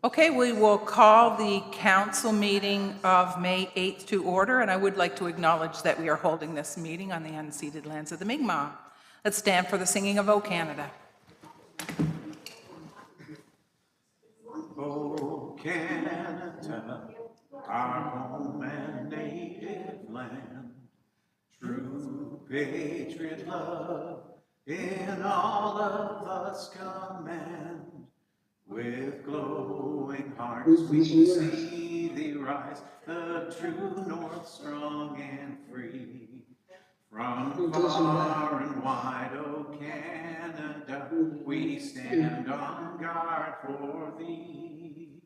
Okay, we will call the council meeting of May 8th to order, and I would like to acknowledge that we are holding this meeting on the unceded lands of the Mi'kmaq. Let's stand for the singing of O Canada. O Canada, our home and native land, true patriot love in all of us command. With glowing hearts we see thee rise, the true north strong and free. From far and wide, O Canada, we stand on guard for thee.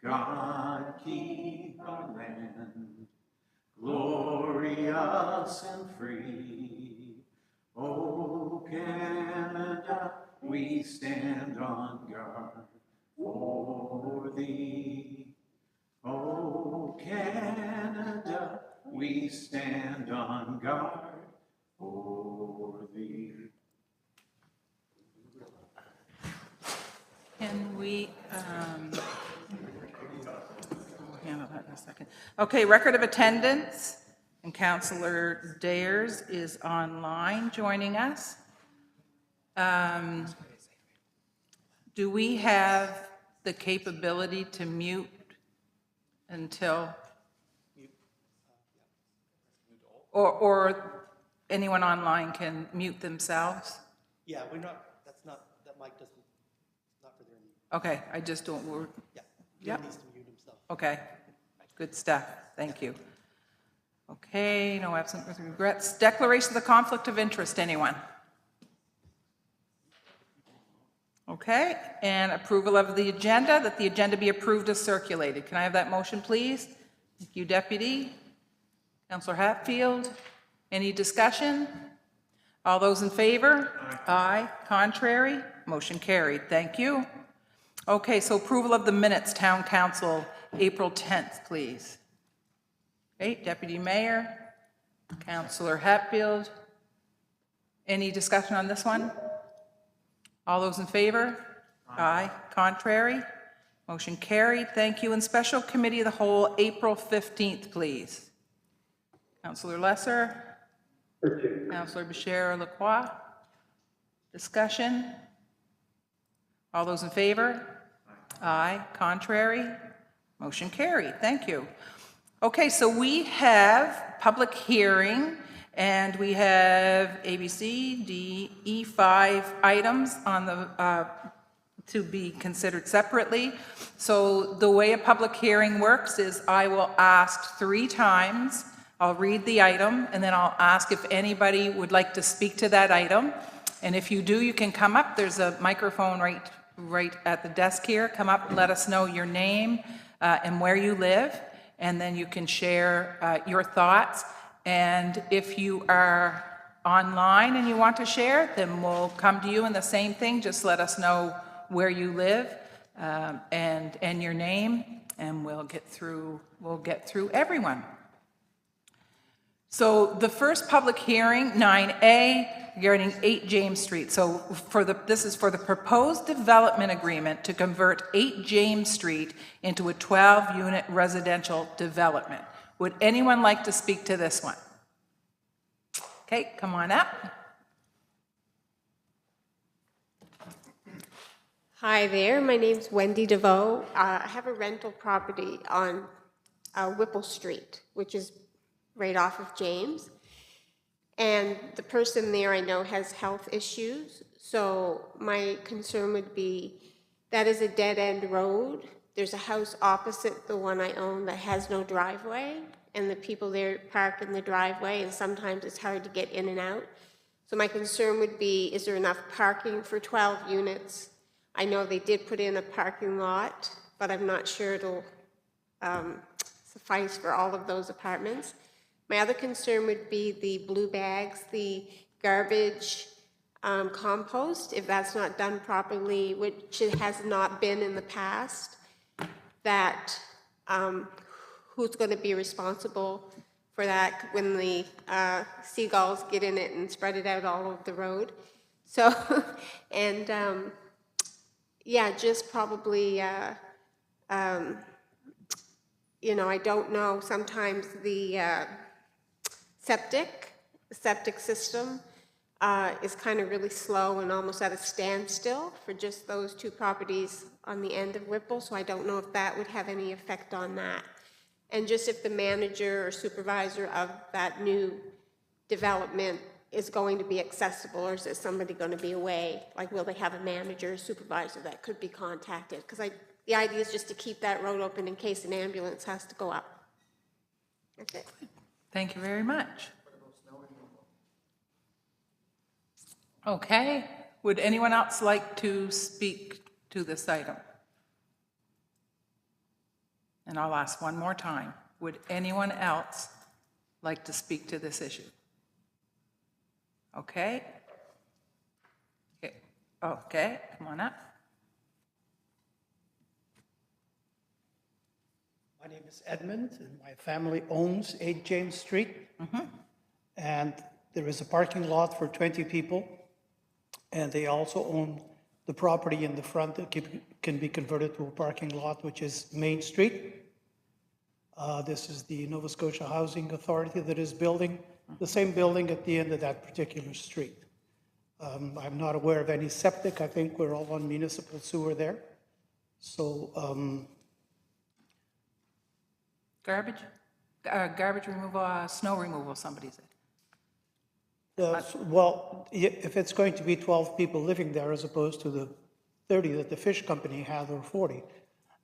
God keep our land glorious and free. O Canada, we stand on guard for thee. O Canada, we stand on guard for thee. Can we handle that in a second? Okay, record of attendance, and Councillor Dayers is online joining us. Do we have the capability to mute until, or anyone online can mute themselves? Yeah, we're not, that's not, that mic doesn't, it's not for their mute. Okay, I just don't, Yeah. Yep. He needs to mute himself. okay, good stuff, thank you. Okay, no absent with regrets. Declaration of the conflict of interest, anyone? Okay, and approval of the agenda, that the agenda be approved as circulated. Can I have that motion, please? Thank you, Deputy. Councillor Hatfield, any discussion? All those in favor? Aye. Contrary? Motion carried. Thank you. Okay, so approval of the minutes, Town Council, April 10th, please. Okay, Deputy Mayor, Councillor Hatfield. Any discussion on this one? All those in favor? Aye. Contrary? Motion carried. Thank you. And Special Committee of the Whole, April 15th, please. Councillor Lesser? Councillor Bashir Lacroix? Discussion? All those in favor? Aye. Contrary? Motion carried. Thank you. Okay, so we have public hearing, and we have A, B, C, D, E, 5 items on the to be considered separately. So the way a public hearing works is I will ask 3 times. I'll read the item, and then I'll ask if anybody would like to speak to that item. And if you do, you can come up. There's a microphone right at the desk here. Come up and let us know your name and where you live, and then you can share your thoughts. And if you are online and you want to share, then we'll come to you, and the same thing, just let us know where you live and your name, and we'll get through everyone. So the first public hearing, 9A, regarding 8 James Street. So this is for the proposed development agreement to convert 8 James Street into a 12-unit residential development. Would anyone like to speak to this one? Okay, come on up. Hi there, my name's Wendy DeVoe. I have a rental property on Whipple Street, which is right off of James. And the person there I know has health issues, so my concern would be that is a dead-end road. There's a house opposite the one I own that has no driveway, and the people there park in the driveway, and sometimes it's hard to get in and out. So my concern would be, is there enough parking for 12 units? I know they did put in a parking lot, but I'm not sure it'll suffice for all of those apartments. My other concern would be the blue bags, the garbage compost, if that's not done properly, which it has not been in the past, that who's going to be responsible for that when the seagulls get in it and spread it out all over the road. So, and yeah, just probably You know, I don't know, sometimes the septic system is kind of really slow and almost at a standstill for just those two properties on the end of Whipple, so I don't know if that would have any effect on that. And just if the manager or supervisor of that new development is going to be accessible, or is there somebody going to be away? Like, will they have a manager or supervisor that could be contacted? Because the idea is just to keep that road open in case an ambulance has to go up. That's it. Thank you very much. Okay, would anyone else like to speak to this item? And I'll ask one more time. Would anyone else like to speak to this issue? Okay. Okay, come on up. My name is Edmund, and my family owns 8 James Street. And there is a parking lot for 20 people. And they also own the property in the front that can be converted to a parking lot, which is Main Street. This is the Nova Scotia Housing Authority that is building the same building at the end of that particular street. I'm not aware of any septic. I think we're all on municipal sewer there. So Garbage removal, snow removal, somebody said. well, if it's going to be 12 people living there as opposed to the 30 that the fish company had, or 40,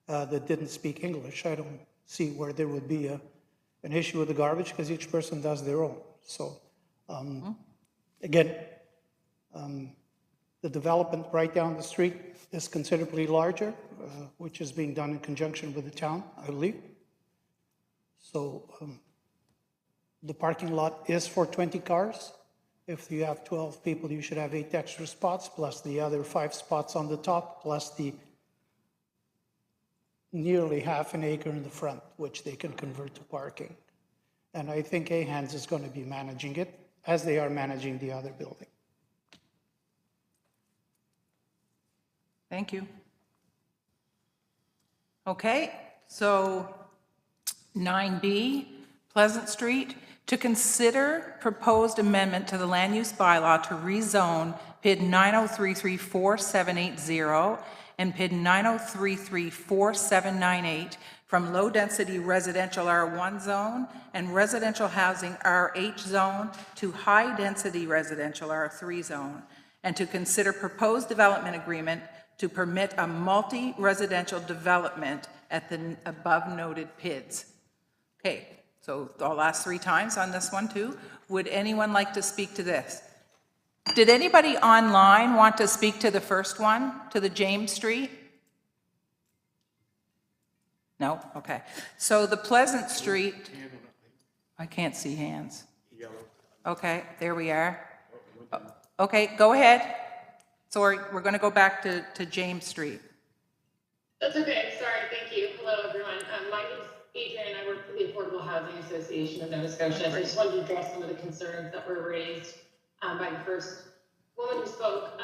that didn't speak English, I don't see where there would be an issue with the garbage, because each person does their own. So, again, the development right down the street is considerably larger, which is being done in conjunction with the town, I believe. So, the parking lot is for 20 cars. If you have 12 people, you should have 8 extra spots, plus the other 5 spots on the top, plus the nearly half an acre in the front, which they can convert to parking. And I think AHANS is going to be managing it, as they are managing the other building. Thank you. Okay, so 9B, Pleasant Street, to consider proposed amendment to the land use bylaw to rezone PID 90334780 and PID 90334798 from low-density residential R1 zone and residential housing RH zone to high-density residential R3 zone, and to consider proposed development agreement to permit a multi-residential development at the above-noted PIDs. Okay, so I'll ask 3 times on this one too. Would anyone like to speak to this? Did anybody online want to speak to the first one, to the James Street? No? Okay. So the Pleasant Street, I can't see hands. Okay, there we are. Okay, go ahead. Sorry, we're going to go back to James Street. That's okay. Sorry. Thank you. Hello, everyone. My name is Adrian. I work for the Affordable Housing Association of Nova Scotia. So I just wanted to address some of the concerns that were raised by the first woman who spoke.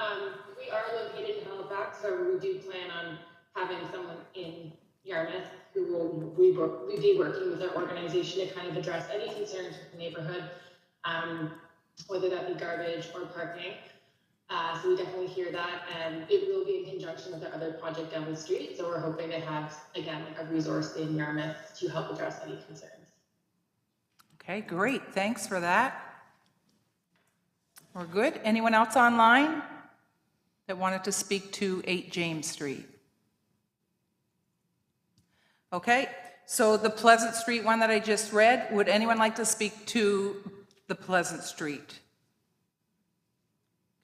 We are located in Halifax, so we do plan on having someone in Yarmouth who will be working with our organization to kind of address any concerns with the neighborhood, whether that be garbage or parking. So we definitely hear that, and it will be in conjunction with our other project down the street. So we're hoping to have, again, like a resource in Yarmouth to help address any concerns. Okay, great. Thanks for that. We're good. Anyone else online that wanted to speak to 8 James Street? Okay, so the Pleasant Street one that I just read, would anyone like to speak to the Pleasant Street?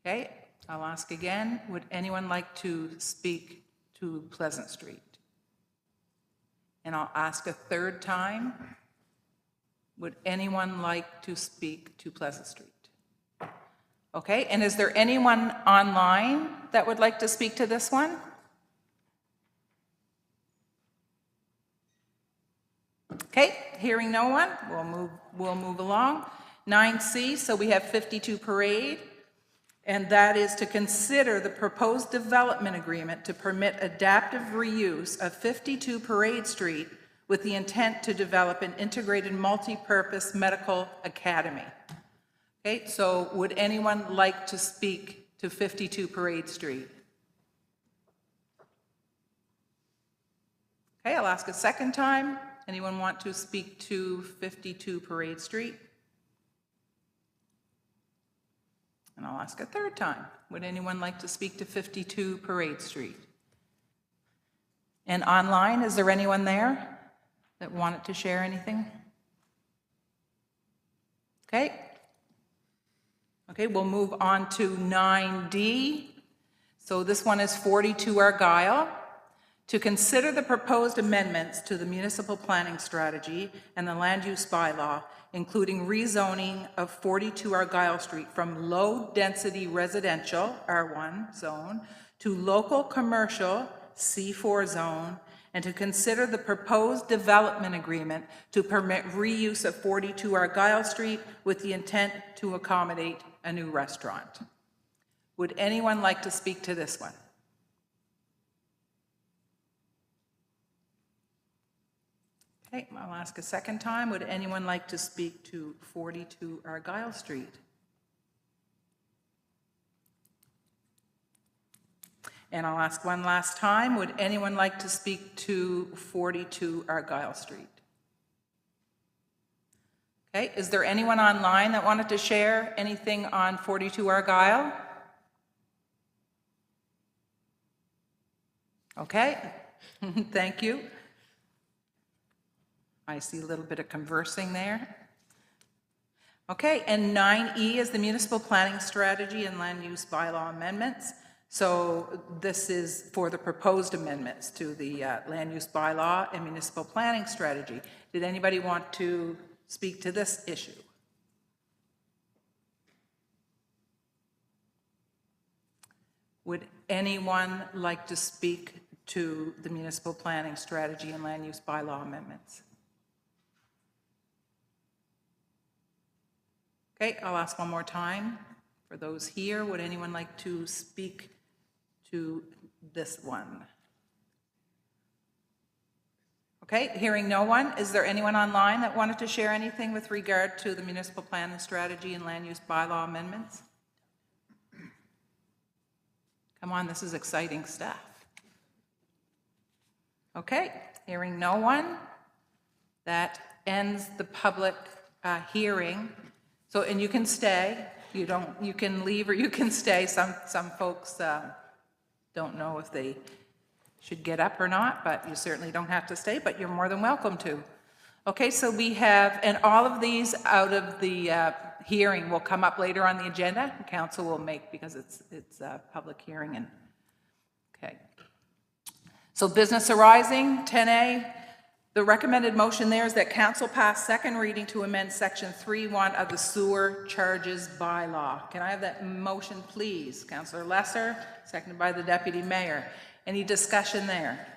Okay, I'll ask again. Would anyone like to speak to Pleasant Street? And I'll ask a 3rd time. Would anyone like to speak to Pleasant Street? Okay, and is there anyone online that would like to speak to this one? Okay, hearing no one, we'll move along. 9C, so we have 52 Parade. and that is to consider the proposed development agreement to permit adaptive reuse of 52 Parade Street with the intent to develop an integrated multi-purpose medical academy. Okay, so would anyone like to speak to 52 Parade Street? Okay, I'll ask a second time. Anyone want to speak to 52 Parade Street? And I'll ask a third time. Would anyone like to speak to 52 Parade Street? And online, is there anyone there that wanted to share anything? Okay. Okay, we'll move on to 9D. So this one is 42 Argyle. To consider the proposed amendments to the municipal planning strategy and the land use bylaw, including rezoning of 42 Argyle Street from low-density residential, R1 zone, to local commercial, C4 zone, and to consider the proposed development agreement to permit reuse of 42 Argyle Street with the intent to accommodate a new restaurant. Would anyone like to speak to this one? Okay, I'll ask a second time. Would anyone like to speak to 42 Argyle Street? And I'll ask one last time. Would anyone like to speak to 42 Argyle Street? Okay, is there anyone online that wanted to share anything on 42 Argyle? Okay, thank you. I see a little bit of conversing there. Okay, and 9E is the municipal planning strategy and land use bylaw amendments. So this is for the proposed amendments to the land use bylaw and municipal planning strategy. Did anybody want to speak to this issue? Would anyone like to speak to the municipal planning strategy and land use bylaw amendments? Okay, I'll ask one more time. For those here, would anyone like to speak to this one? Okay, hearing no one, is there anyone online that wanted to share anything with regard to the municipal plan and strategy and land use bylaw amendments? Come on, this is exciting stuff. Okay, hearing no one, that ends the public hearing. So, and you can stay. You can leave or you can stay. Some folks don't know if they should get up or not, but you certainly don't have to stay, but you're more than welcome to. Okay, so we have, and all of these out of the hearing will come up later on the agenda. Council will make, because it's a public hearing. And okay. So business arising, 10A. The recommended motion there is that council pass second reading to amend section 3.1 of the sewer charges bylaw. Can I have that motion, please? Councillor Lesser, seconded by the deputy mayor. Any discussion there?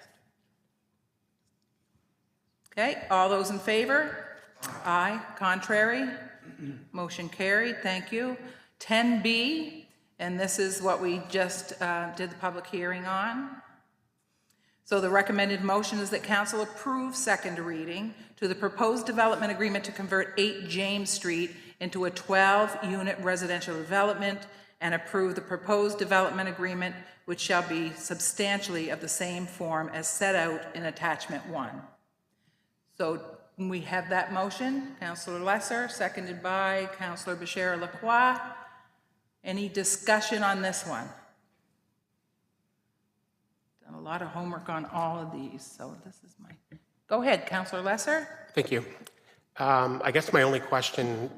Okay, all those in favor? Aye. Contrary? Motion carried, thank you. 10B, and this is what we just did the public hearing on. So the recommended motion is that council approve second reading to the proposed development agreement to convert 8 James Street into a 12-unit residential development and approve the proposed development agreement, which shall be substantially of the same form as set out in attachment 1. So we have that motion. Councillor Lesser, seconded by Councillor Bechara-Lacroix. Any discussion on this one? Done a lot of homework on all of these, so this is my... Go ahead, Councillor Lesser. Thank you. I guess my only question,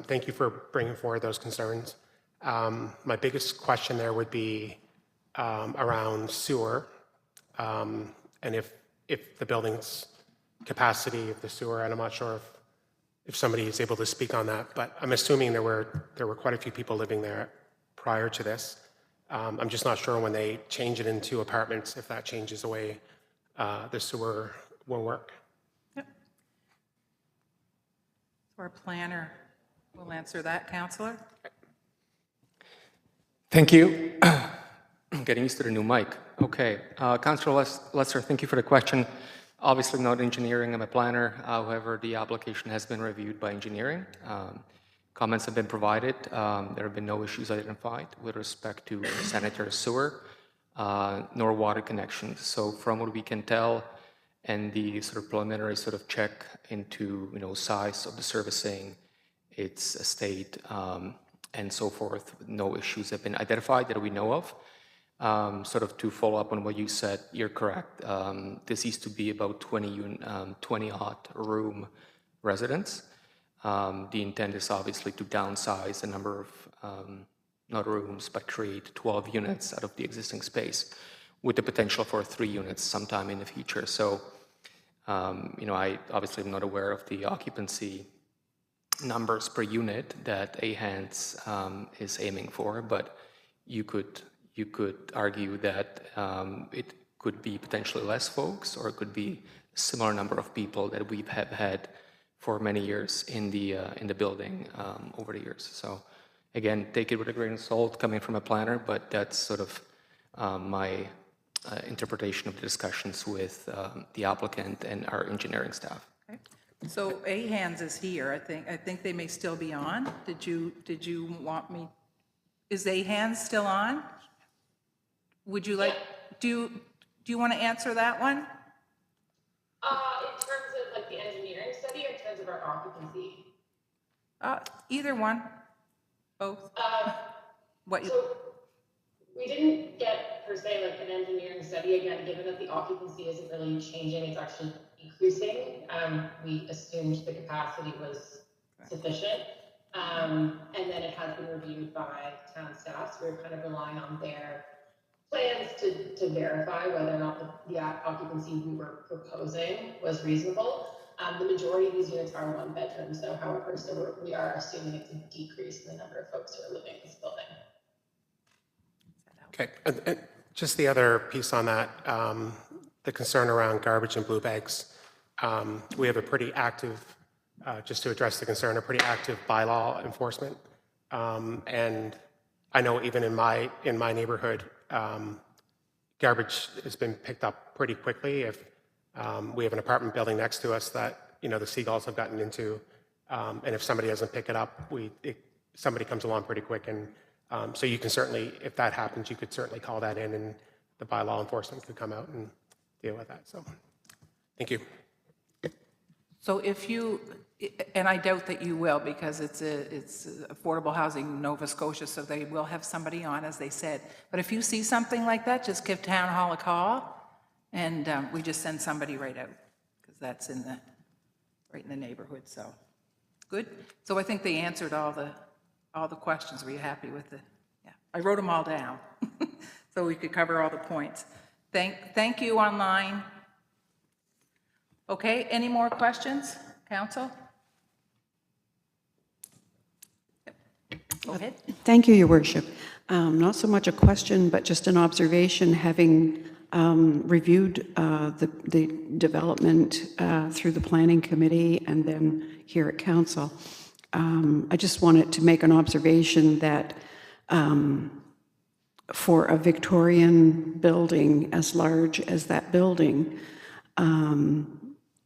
thank you for bringing forward those concerns. My biggest question there would be around sewer, and if the building's capacity of the sewer, and I'm not sure if somebody is able to speak on that, but I'm assuming there were quite a few people living there prior to this. I'm just not sure when they change it into apartments, if that changes the way the sewer will work. Yep. So our planner will answer that, Councillor. Thank you. Getting used to the new mic. Okay. Councilor Lester, thank you for the question. Obviously not engineering, I'm a planner. However, the application has been reviewed by engineering. Comments have been provided. There have been no issues identified with respect to sanitary sewer, nor water connections. So from what we can tell, and the sort of preliminary sort of check into, size of the servicing, its estate, and so forth, no issues have been identified that we know of. Sort of to follow up on what you said, you're correct. This used to be about 20-odd room residence. The intent is obviously to downsize the number of, not rooms, but create 12 units out of the existing space with the potential for 3 units sometime in the future. So, I obviously am not aware of the occupancy numbers per unit that AHANS is aiming for, but you could argue that it could be potentially less folks, or it could be a similar number of people that we have had for many years in the building over the years. So again, take it with a grain of salt coming from a planner, but that's sort of my interpretation of the discussions with the applicant and our engineering staff. Okay. So AHANS is here. I think they may still be on. Did you want me? Is AHANS still on? Would you like? Do you want to answer that one? In terms of like the engineering study, or in terms of our occupancy? Either one. Both. What you? So we didn't get per se like an engineering study, again, given that the occupancy isn't really changing, it's actually increasing. We assumed the capacity was sufficient. And then it has been reviewed by town staff, so we're kind of relying on their plans to verify whether or not the occupancy we were proposing was reasonable. The majority of these units are 1 bedroom, so however, we are assuming it's a decrease in the number of folks who are living in this building. Okay, and just the other piece on that, the concern around garbage and blue bags. We have a pretty active, just to address the concern, a pretty active bylaw enforcement. And I know even in my neighborhood, garbage has been picked up pretty quickly. If we have an apartment building next to us that, the seagulls have gotten into, and if somebody doesn't pick it up, somebody comes along pretty quick. And so you can certainly, if that happens, you could certainly call that in, and the bylaw enforcement could come out and deal with that. So, thank you. So if you, and I doubt that you will, because it's affordable housing Nova Scotia, so they will have somebody on, as they said. But if you see something like that, just give Town Hall a call, and we just send somebody right out, because that's right in the neighborhood. So good. So I think they answered all the questions. Were you happy with the? Yeah, I wrote them all down, so we could cover all the points. Thank you online. Okay, any more questions, Council? Go ahead. Thank you, Your Worship. Not so much a question, but just an observation, having reviewed the development through the Planning Committee and then here at Council. I just wanted to make an observation that for a Victorian building as large as that building,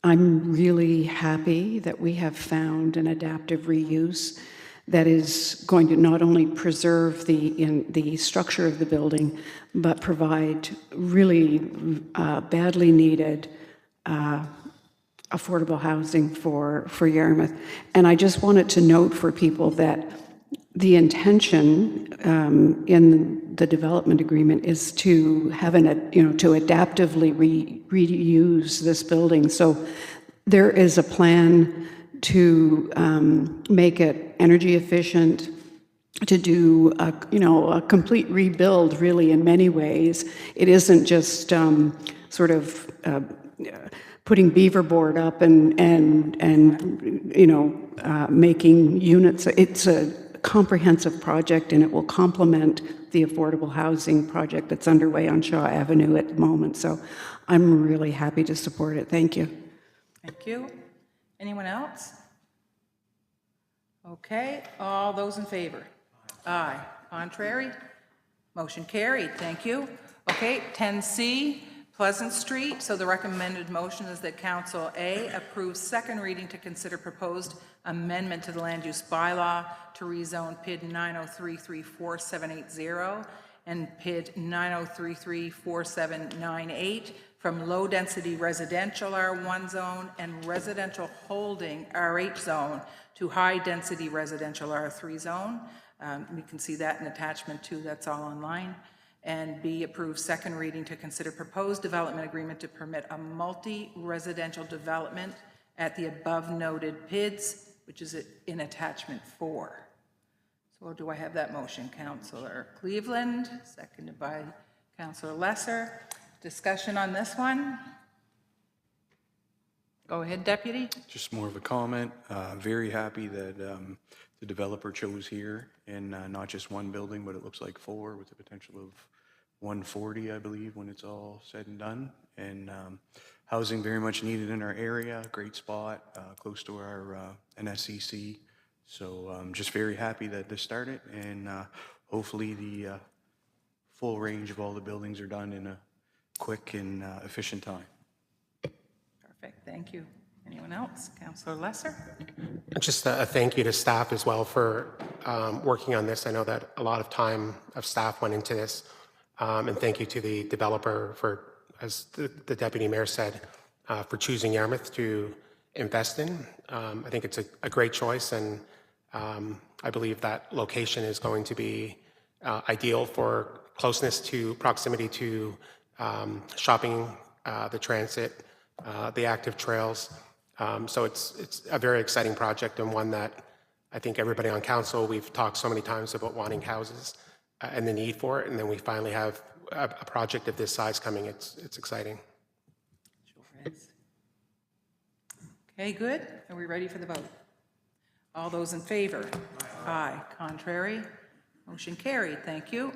I'm really happy that we have found an adaptive reuse that is going to not only preserve the structure of the building, but provide really badly needed affordable housing for Yarmouth. And I just wanted to note for people that the intention in the development agreement is to have to adaptively reuse this building. So there is a plan to make it energy efficient, to do a complete rebuild, really, in many ways. It isn't just sort of putting beaver board up and making units. It's a comprehensive project, and it will complement the affordable housing project that's underway on Shaw Avenue at the moment. So I'm really happy to support it. Thank you. Thank you. Anyone else? Okay, all those in favor? Aye. Contrary? Motion carried, thank you. Okay, 10C, Pleasant Street. So the recommended motion is that Council A approves second reading to consider proposed amendment to the land use bylaw to rezone PID 9033478 and PID 9033478 from low-density residential R1 zone and residential holding RH zone to high-density residential R3 zone. We can see that in attachment 2, that's all online. And B, approve second reading to consider proposed development agreement to permit a multi-residential development at the above-noted PIDs, which is in attachment 4. So do I have that motion? Councillor Cleveland, seconded by Councillor Lesser. Discussion on this one? Go ahead, Deputy. Just more of a comment. Very happy that the developer chose here and not just one building, but it looks like 4 with the potential of 140, I believe, when it's all said and done. And housing very much needed in our area, great spot, close to our NSCC. So just very happy that this started, and hopefully the full range of all the buildings are done in a quick and efficient time. Perfect, thank you. Anyone else? Councillor Lesser? Just a thank you to staff as well for working on this. I know that a lot of time of staff went into this. And thank you to the developer for, as the deputy mayor said, for choosing Yarmouth to invest in. I think it's a great choice, and I believe that location is going to be ideal for proximity to shopping, the transit, the active trails. So it's a very exciting project, and one that I think everybody on council, we've talked so many times about wanting houses and the need for it, and then we finally have a project of this size coming. It's exciting. Sure is. Okay, good. Are we ready for the vote? All those in favor? Aye. Contrary? Motion carried. Thank you.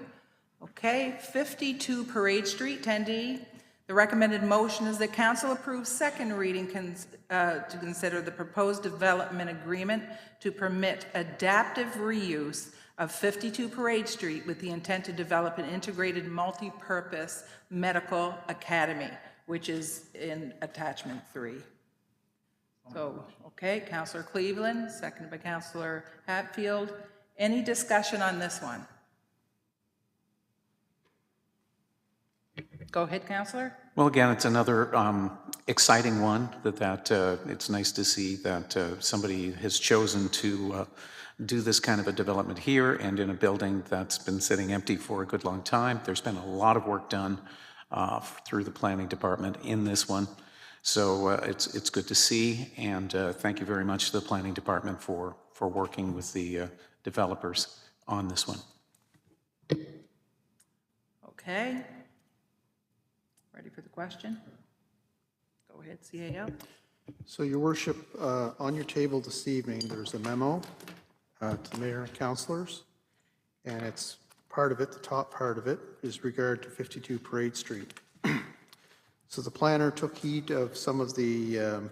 Okay, 52 Parade Street, 10D. The recommended motion is that council approves second reading to consider the proposed development agreement to permit adaptive reuse of 52 Parade Street with the intent to develop an integrated multi-purpose medical academy, which is in attachment 3. So, okay, Councillor Cleveland, seconded by Councillor Hatfield. Any discussion on this one? Go ahead, Councillor. Well, again, it's another exciting one that it's nice to see that somebody has chosen to do this kind of a development here and in a building that's been sitting empty for a good long time. There's been a lot of work done through the planning department in this one. So it's good to see, and thank you very much to the planning department for working with the developers on this one. Okay. Ready for the question? Go ahead, CAO. So, Your Worship, on your table this evening, there's a memo to the mayor and councilors, and it's part of it, the top part of it, is regard to 52 Parade Street. So the planner took heed of some of the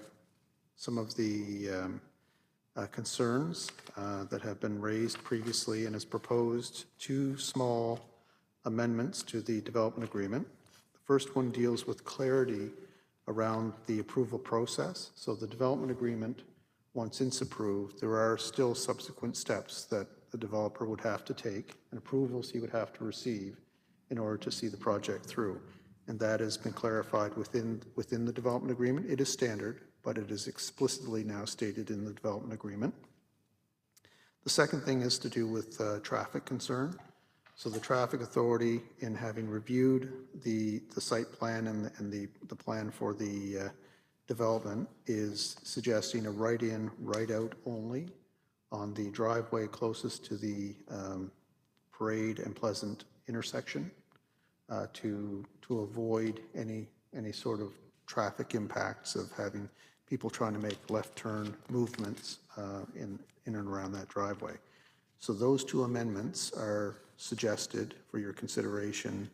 concerns that have been raised previously and has proposed 2 small amendments to the development agreement. The first one deals with clarity around the approval process. So the development agreement, once it's approved, there are still subsequent steps that the developer would have to take and approvals he would have to receive in order to see the project through. And that has been clarified within the development agreement. It is standard, but it is explicitly now stated in the development agreement. The second thing is to do with traffic concern. So the traffic authority, in having reviewed the site plan and the plan for the development, is suggesting a right-in, right-out only on the driveway closest to the Parade and Pleasant intersection to avoid any sort of traffic impacts of having people trying to make left turn movements in and around that driveway. So those 2 amendments are suggested for your consideration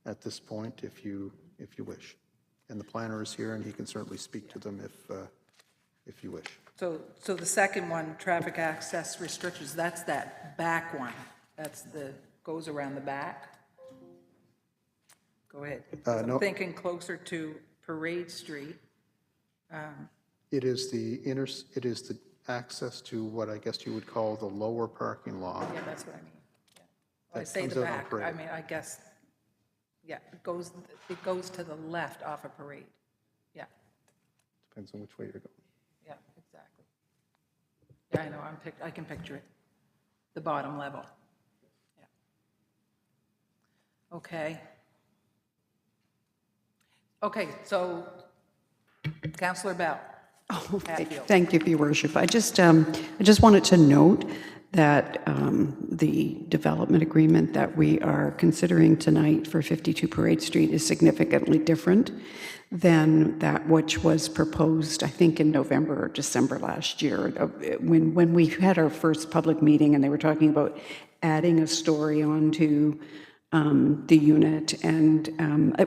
at this point, if you wish. And the planner is here, and he can certainly speak to them if you wish. So the second one, traffic access restrictions, that's that back one. That's goes around the back. Go ahead. 'Cause I'm no. thinking closer to Parade Street. It is the access to what I guess you would call the lower parking lot. Yeah, that's what I mean. Yeah. Well, I That say comes the out on back, I Parade. mean, I guess, yeah, it goes to the left off of Parade. Yeah, Depends on which way you're going. yeah, exactly. Yeah, I know, I can picture it, the bottom level. Yeah. Okay. Okay, so Councillor Bell. Hatfield. Thank you, Your Worship. I just wanted to note that the development agreement that we are considering tonight for 52 Parade Street is significantly different than that which was proposed, I think, in November or December last year, when we had our first public meeting and they were talking about adding a story onto the unit, and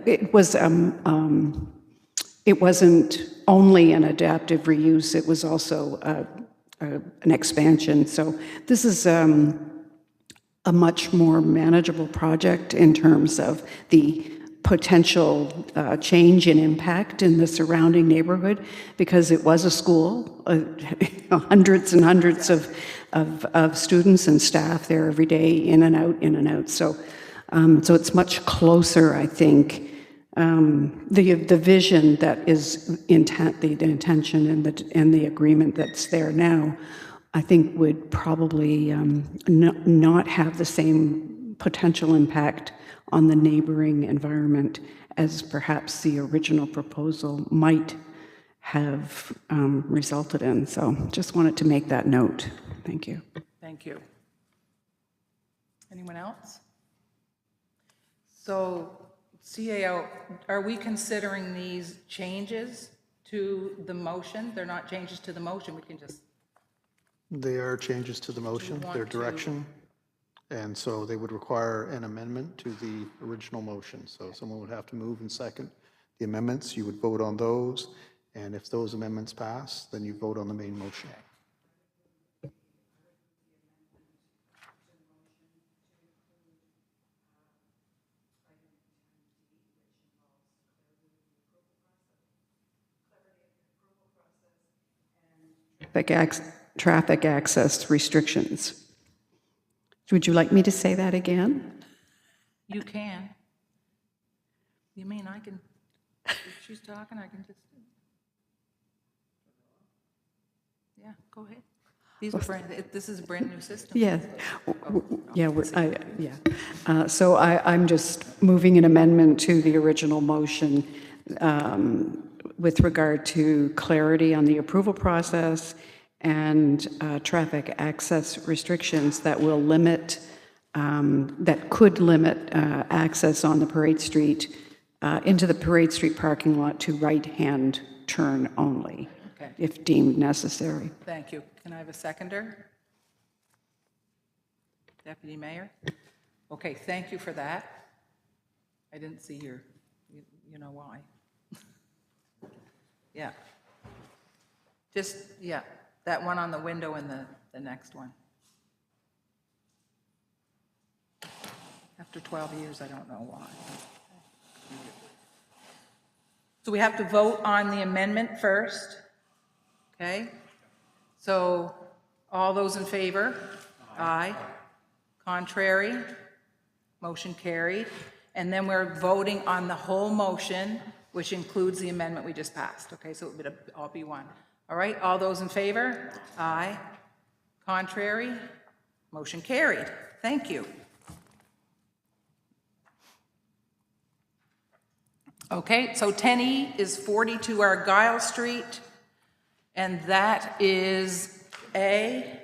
it wasn't only an adaptive reuse, it was also an expansion. So this is a much more manageable project in terms of the potential change in impact in the surrounding neighborhood, because it was a school, hundreds and hundreds of students and staff there every day, in and out. So it's much closer, I think. The vision that is the intention and the agreement that's there now, I think would probably not have the same potential impact on the neighboring environment as perhaps the original proposal might have resulted in. So just wanted to make that note. Thank you. Thank you. Anyone else? So, CAO, are we considering these changes to the motion? They're not changes to the motion, we can just, They are changes to the motion, want their to- direction, and so they would require an amendment to the original motion. So someone would have to move and second the amendments, you would vote on those, and if those amendments pass, then you vote on the main motion. Traffic access restrictions. Would you like me to say that again? you can. You mean I can, if she's talking, I can just, yeah, go ahead. This is a brand new system. Yeah, So I'm just moving an amendment to the original motion with regard to clarity on the approval process and traffic access restrictions that will limit, that could limit access on the Parade Street, into the Parade Street parking lot to right-hand turn only, Okay. if deemed necessary. Thank you. Can I have a seconder? Deputy Mayor? Okay, thank you for that. I didn't see your, you know why. Yeah. Just, yeah, that one on the window and the next one. After 12 years, I don't know why. So we have to vote on the amendment first, okay? So, all those in favor? Aye. Contrary? Motion carried. And then we're voting on the whole motion, which includes the amendment we just passed, okay? So it would all be one. All right, all those in favor? Aye. Contrary? Motion carried. Thank you. Okay, so 10E is 42 Argyle Street. And that is A,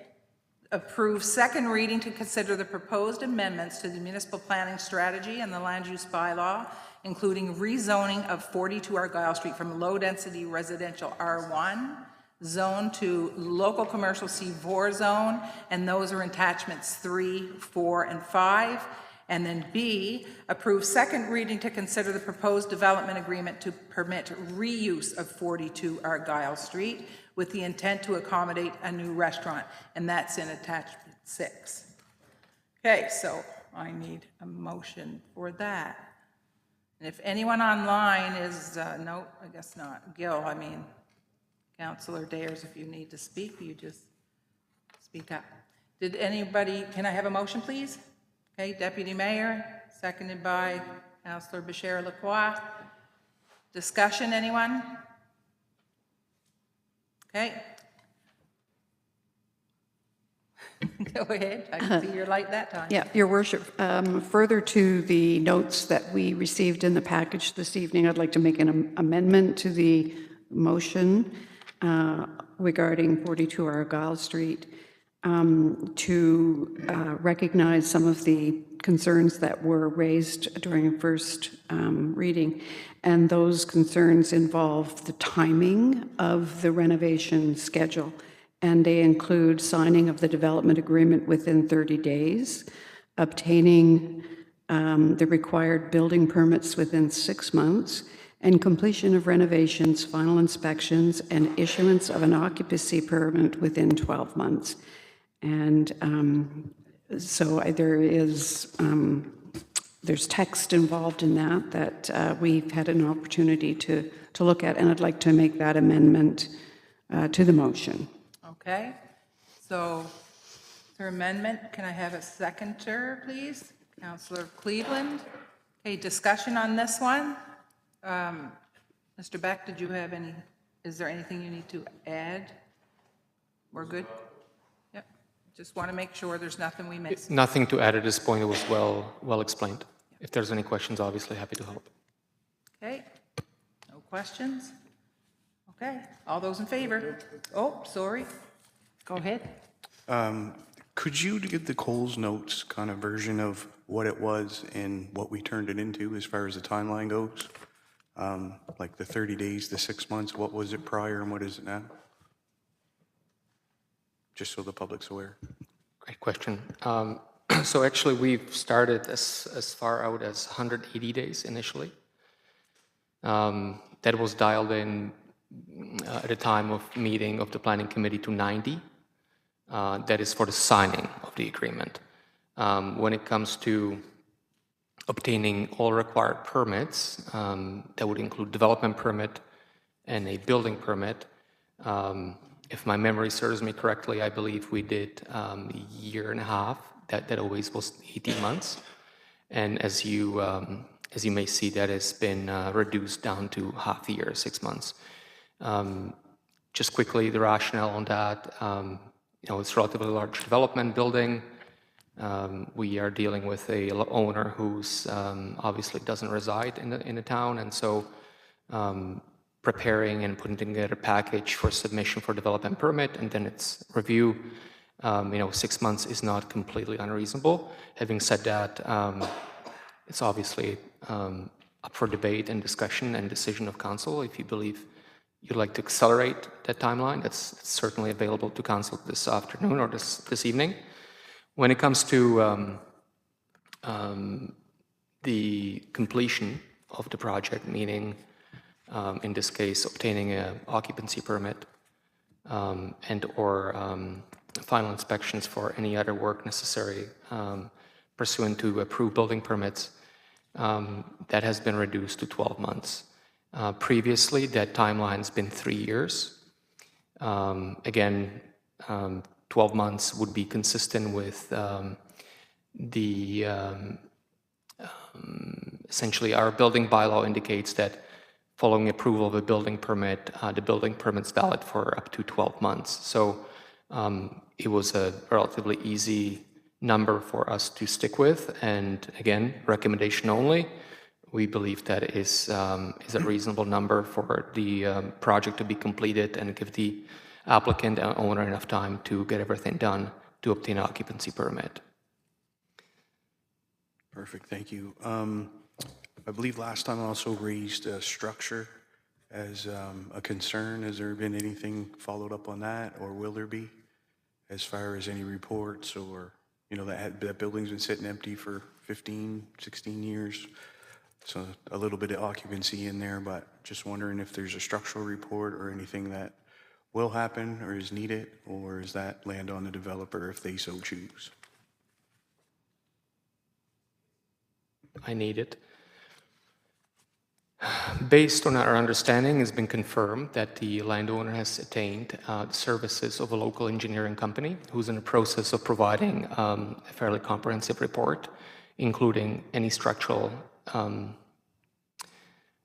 approve second reading to consider the proposed amendments to the municipal planning strategy and the land use bylaw, including rezoning of 42 Argyle Street from low-density residential R1 zone to local commercial C4 zone, and those are attachments 3, 4, and 5. And then B, approve second reading to consider the proposed development agreement to permit reuse of 42 Argyle Street with the intent to accommodate a new restaurant, and that's in attachment 6. Okay, so I need a motion for that. And if anyone online is, no, I guess not, Gil, I mean, Counselor Dayers, if you need to speak, you just speak up. Did anybody, can I have a motion, please? Okay, Deputy Mayor, seconded by Counselor Bashir Lacroix. Discussion, anyone? Okay. Go ahead, I can see your light that time. Yeah, Your Worship, further to the notes that we received in the package this evening, I'd like to make an amendment to the motion regarding 42 Argyle Street to recognize some of the concerns that were raised during first reading. And those concerns involve the timing of the renovation schedule. And they include signing of the development agreement within 30 days, obtaining the required building permits within 6 months, and completion of renovations, final inspections, and issuance of an occupancy permit within 12 months. And so there's text involved in that we've had an opportunity to look at, and I'd like to make that amendment to the motion. Okay, so for amendment, can I have a seconder, please? Counselor Cleveland. Okay, discussion on this one. Mr. Beck, did you have any, is there anything you need to add? We're good? Yep, just want to make sure there's nothing we missed. Nothing to add at this point. It was well explained. If there's any questions, obviously happy to help. Okay, no questions? Okay, all those in favor? Oh, sorry. Go ahead. Could you give the Coles Notes kind of version of what it was and what we turned it into as far as the timeline goes? Like the 30 days, the 6 months, what was it prior and what is it now? Just so the public's aware. Great question. So actually, we've started as far out as 180 days initially. That was dialed in at the time of meeting of the planning committee to 90. That is for the signing of the agreement. When it comes to obtaining all required permits, that would include development permit and a building permit. If my memory serves me correctly, I believe we did a year and a half. That always was 18 months. And as you may see, that has been reduced down to half a year, 6 months. Just quickly, the rationale on that, it's a relatively large development building. We are dealing with a owner who's obviously doesn't reside in the town, and so preparing and putting together a package for submission for development permit and then its review, 6 months is not completely unreasonable. Having said that, it's obviously up for debate and discussion and decision of council. If you believe you'd like to accelerate that timeline, that's certainly available to council this afternoon or this evening. When it comes to the completion of the project, meaning in this case obtaining an occupancy permit and or final inspections for any other work necessary pursuant to approved building permits, that has been reduced to 12 months. Previously, that timeline's been 3 years. Again, 12 months would be consistent with essentially our building bylaw indicates that following approval of a building permit, the building permit's valid for up to 12 months. So it was a relatively easy number for us to stick with. And again, recommendation only. We believe that is a reasonable number for the project to be completed and give the applicant and owner enough time to get everything done to obtain an occupancy permit. Perfect, thank you. I believe last time I also raised structure as a concern. Has there been anything followed up on that, or will there be, as far as any reports or, that building's been sitting empty for 15, 16 years? So a little bit of occupancy in there, but just wondering if there's a structural report or anything that will happen or is needed, or is that land on the developer if they so choose? I need it. Based on our understanding, it's been confirmed that the landowner has attained the services of a local engineering company who's in the process of providing a fairly comprehensive report, including any structural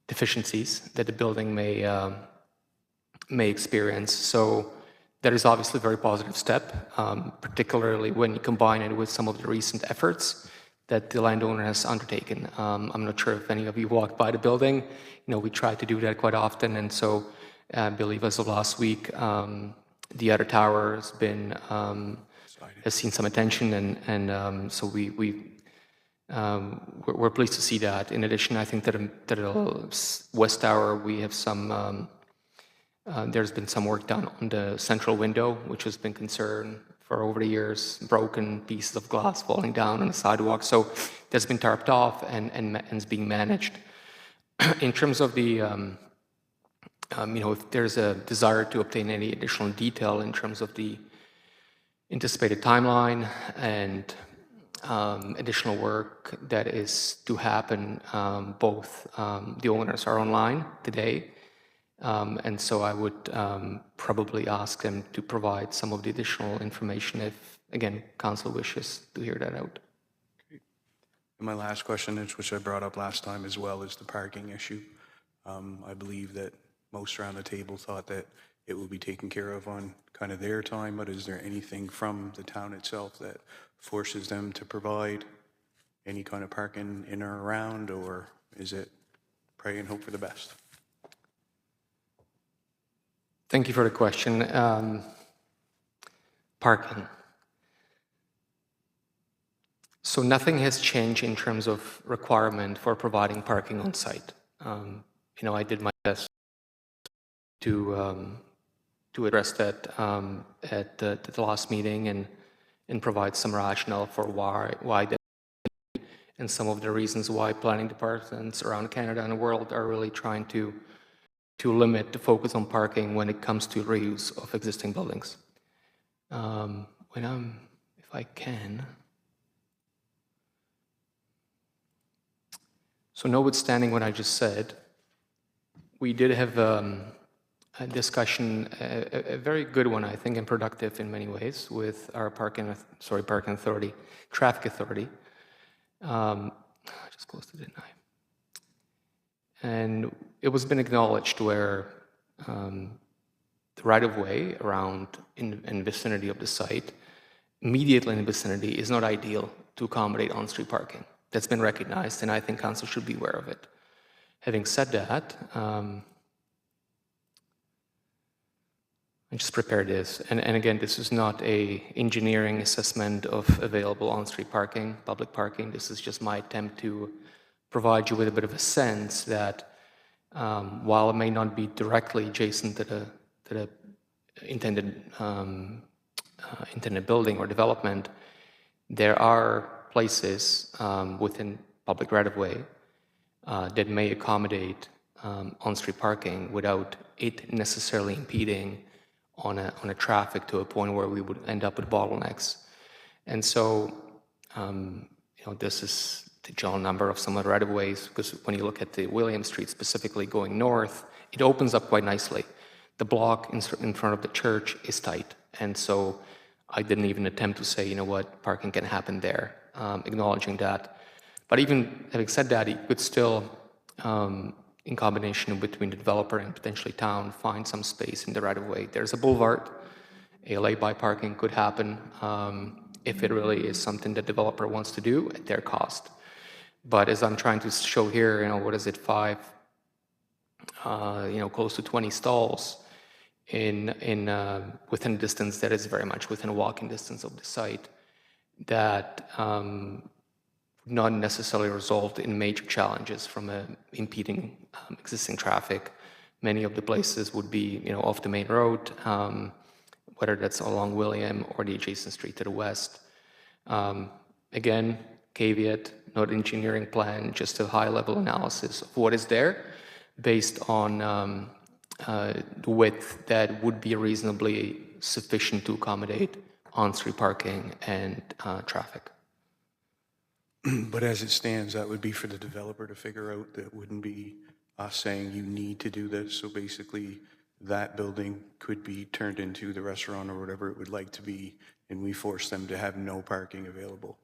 deficiencies that the building may experience. So that is obviously a very positive step, particularly when you combine it with some of the recent efforts that the landowner has undertaken. I'm not sure if any of you walked by the building. You know, we try to do that quite often, and so I believe as of last week, the other tower has been has seen some attention, and so we're pleased to see that. In addition, I think that the West Tower, we have some. There's been some work done on the central window, which has been concerned for over the years, broken pieces of glass falling down on the sidewalk. So that's been tarped off and is being managed. In terms of the, you know, if there's a desire to obtain any additional detail in terms of the anticipated timeline and additional work that is to happen, both the owners are online today. And so I would probably ask them to provide some of the additional information if, again, council wishes to hear that out. And my last question is, which I brought up last time as well, is the parking issue. I believe that most around the table thought that it would be taken care of on kind of their time, but is there anything from the town itself that forces them to provide any kind of parking in or around, or is it pray and hope for the best? Thank you for the question. Parking. So nothing has changed in terms of requirement for providing parking on site. You know, I did my best to address that at the last meeting and provide some rationale for why that, and some of the reasons why planning departments around Canada and the world are really trying to limit the focus on parking when it comes to reuse of existing buildings. If I can. So notwithstanding what I just said, we did have a discussion, a very good one, I think, and productive in many ways with our traffic authority. I just closed it, didn't I? And it was been acknowledged where the right-of-way around in vicinity of the site, immediately in the vicinity, is not ideal to accommodate on-street parking. That's been recognized, and I think council should be aware of it. Having said that, I just prepared this, and again, this is not a engineering assessment of available on-street parking, public parking. This is just my attempt to provide you with a bit of a sense that while it may not be directly adjacent to the intended building or development, there are places within public right-of-way that may accommodate on-street parking without it necessarily impeding on a traffic to a point where we would end up with bottlenecks. And so, you know, this is the general number of some of the right-of-ways, because when you look at the William Street specifically going north, it opens up quite nicely. The block in front of the church is tight, and so I didn't even attempt to say, you know what, parking can happen there, acknowledging that. But even having said that, you could still, in combination between the developer and potentially town, find some space in the right-of-way. There's a boulevard, a lay-by parking could happen if it really is something the developer wants to do at their cost. But as I'm trying to show here, you know, what is it, you know, close to 20 stalls within a distance that is very much within a walking distance of the site, that not necessarily result in major challenges from impeding existing traffic. Many of the places would be, you know, off the main road, whether that's along William or the adjacent street to the west. Again, caveat, not engineering plan, just a high-level analysis of what is there based on the width that would be reasonably sufficient to accommodate on-street parking and traffic. But as it stands, that would be for the developer to figure out. That wouldn't be us saying you need to do this. So basically, that building could be turned into the restaurant or whatever it would like to be, and we force them to have no parking available.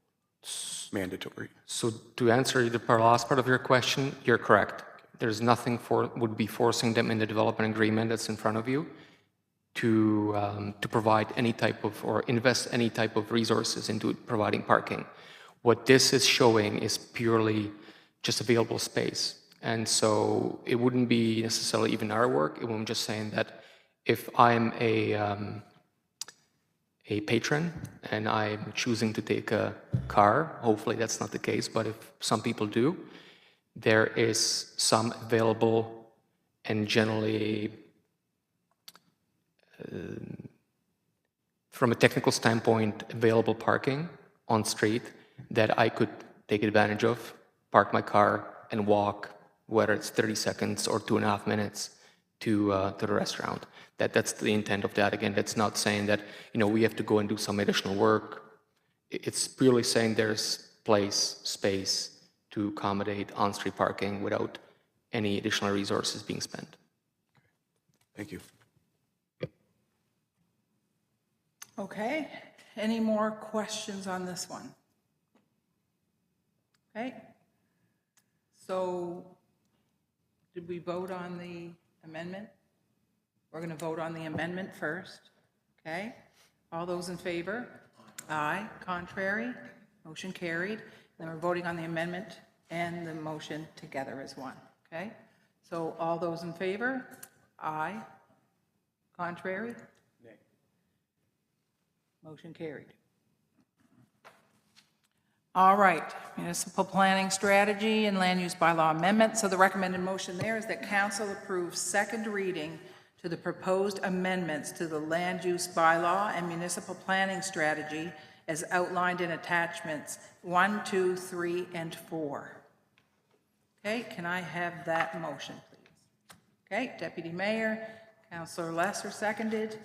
Mandatory. So to answer the last part of your question, you're correct. There's nothing would be forcing them in the development agreement that's in front of you to provide any type of, or invest any type of resources into providing parking. What this is showing is purely just available space. And so it wouldn't be necessarily even our work. It would just saying that if I'm a patron and I'm choosing to take a car, hopefully that's not the case, but if some people do, there is some available and generally, from a technical standpoint, available parking on street that I could take advantage of, park my car and walk, whether it's 30 seconds or 2.5 minutes to the restaurant. That's the intent of that. Again, that's not saying that, we have to go and do some additional work. It's purely saying there's space to accommodate on-street parking without any additional resources being spent. Thank you. Okay, any more questions on this one? Okay, so did we vote on the amendment? We're going to vote on the amendment first, okay? All those in favor? Aye. Contrary? Motion carried. Then we're voting on the amendment and the motion together as one, okay? So all those in favor? Aye. Contrary? Nay. Motion carried. All right, municipal planning strategy and land use bylaw amendment. So the recommended motion there is that council approves second reading to the proposed amendments to the land use bylaw and municipal planning strategy as outlined in attachments 1, 2, 3, and 4. Okay, can I have that motion, please? Okay, Deputy Mayor, Councillor Lesser seconded.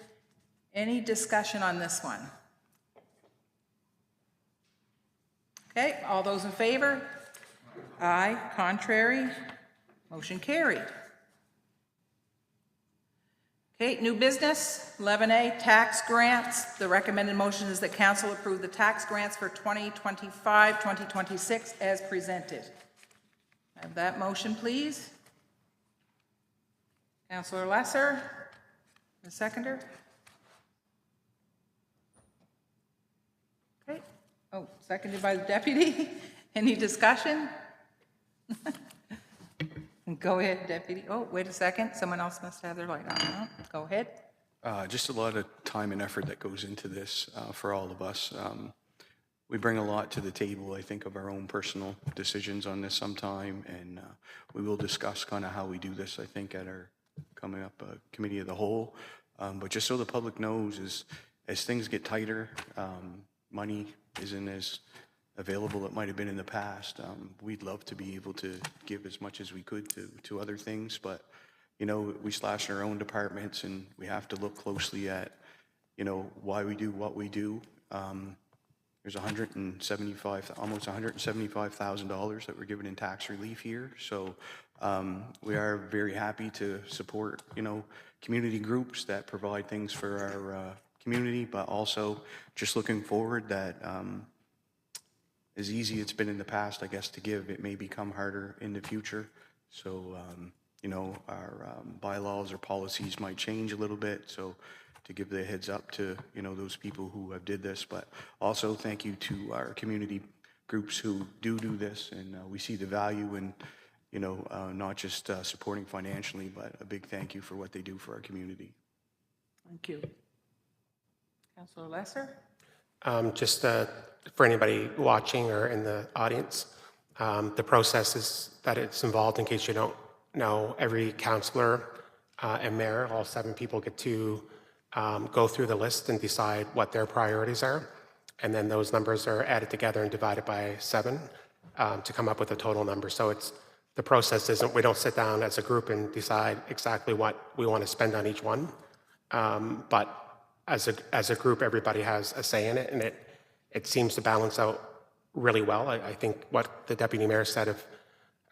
Any discussion on this one? Okay, all those in favor? Aye. Contrary? Motion carried. Okay, new business, 11A, tax grants. The recommended motion is that council approve the tax grants for 2025, 2026 as presented. Have that motion, please. Councillor Lesser, the seconder. Okay. Oh, seconded by the deputy. Any discussion? Go ahead, deputy. Oh, wait a second. Someone else must have their light on. No? Go ahead. Just a lot of time and effort that goes into this for all of us. We bring a lot to the table, I think, of our own personal decisions on this sometime, and we will discuss kind of how we do this, I think, at our coming up committee of the whole. But just so the public knows, as things get tighter, money isn't as available it might have been in the past. We'd love to be able to give as much as we could to other things, but we slash our own departments, and we have to look closely at why we do what we do. There's almost $175,000 that we're given in tax relief here, so we are very happy to support community groups that provide things for our community, but also just looking forward that as easy it's been in the past, I guess, to give, it may become harder in the future. So, our bylaws or policies might change a little bit. So to give the heads up to, those people who have did this, but also thank you to our community groups who do this. And we see the value in, not just supporting financially, but a big thank you for what they do for our community. Thank you. Councillor Lesser? Just for anybody watching or in the audience, the process is that it's involved, in case you don't know, every councillor and mayor, all 7 people get to go through the list and decide what their priorities are. And then those numbers are added together and divided by 7 to come up with a total number. So the process isn't, we don't sit down as a group and decide exactly what we want to spend on each one. But as a group, everybody has a say in it, and it seems to balance out really well. I think what the deputy mayor said,